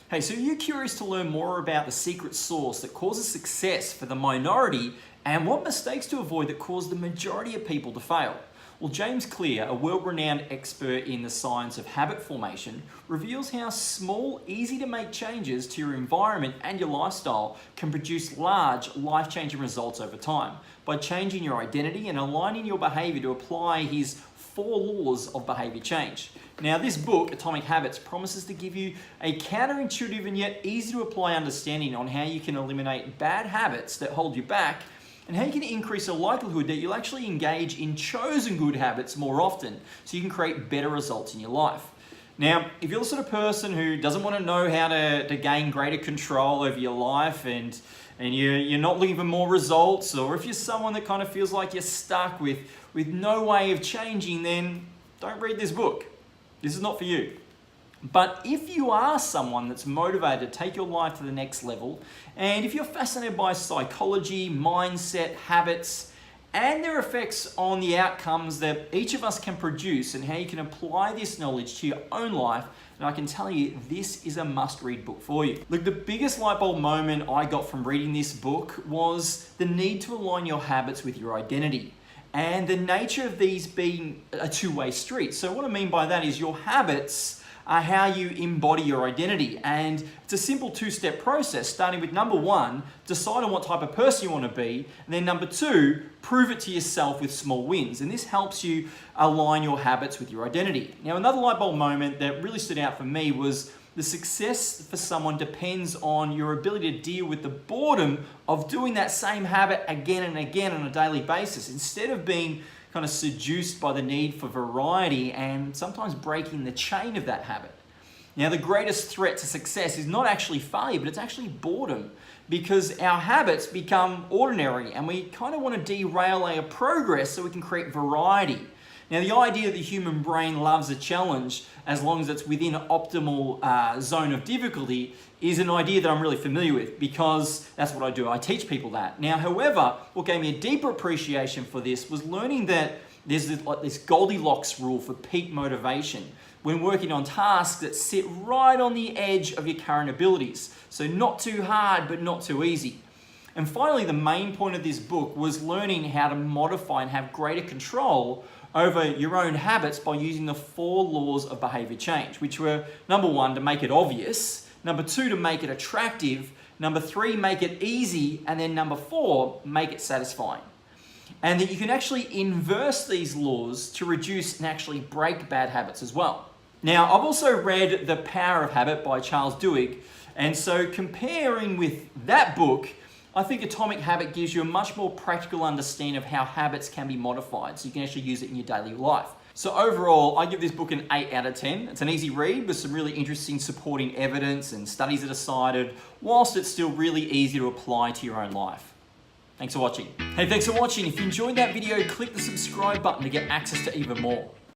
Hey, so are you curious to learn more about the secret sauce that causes success for the minority and what mistakes to avoid that cause the majority of people to fail? Well, James Clear, a world-renowned expert in the science of habit formation, reveals how small, easy-to-make changes to your environment and your lifestyle can produce large, life-changing results over time by changing your identity and aligning your behavior to apply his 4 laws of behavior change. Now, this book, Atomic Habits, promises to give you a counterintuitive and yet easy to apply understanding on how you can eliminate bad habits that hold you back and how you can increase the likelihood that you'll actually engage in chosen good habits more often so you can create better results in your life. Now, if you're the sort of person who doesn't want to know how to gain greater control over your life and you're not looking for more results, or if you're someone that kind of feels like you're stuck with no way of changing, then don't read this book. This is not for you. But if you are someone that's motivated to take your life to the next level, and if you're fascinated by psychology, mindset, habits, and their effects on the outcomes that each of us can produce and how you can apply this knowledge to your own life, then I can tell you this is a must-read book for you. Look, the biggest light bulb moment I got from reading this book was the need to align your habits with your identity, and the nature of these being a two-way street. So what I mean by that is your habits are how you embody your identity. And it's a simple 2-step process, starting with number 1, decide on what type of person you want to be. And then number 2, prove it to yourself with small wins. And this helps you align your habits with your identity. Now, another light bulb moment that really stood out for me was the success for someone depends on your ability to deal with the boredom of doing that same habit again and again on a daily basis, instead of being kind of seduced by the need for variety and sometimes breaking the chain of that habit. Now, the greatest threat to success is not actually failure, but it's actually boredom, because our habits become ordinary and we kind of want to derail our progress so we can create variety. Now, the idea that the human brain loves a challenge as long as it's within an optimal zone of difficulty is an idea that I'm really familiar with, because that's what I do. I teach people that. Now, however, what gave me a deeper appreciation for this was learning that there's this Goldilocks rule for peak motivation when working on tasks that sit right on the edge of your current abilities. So not too hard, but not too easy. And finally, the main point of this book was learning how to modify and have greater control over your own habits by using the 4 laws of behavior change, which were number 1, to make it obvious, number 2, to make it attractive, number 3, make it easy, and then number 4, make it satisfying. And that you can actually inverse these laws to reduce and actually break bad habits as well. Now, I've also read The Power of Habit by Charles Duhigg, and so comparing with that book, I think Atomic Habit gives you a much more practical understanding of how habits can be modified so you can actually use it in your daily life. So overall, I give this book an 8 out of 10. It's an easy read with some really interesting supporting evidence and studies that are cited, whilst it's still really easy to apply to your own life. Thanks for watching. Hey, thanks for watching. If you enjoyed that video, click the subscribe button to get access to even more.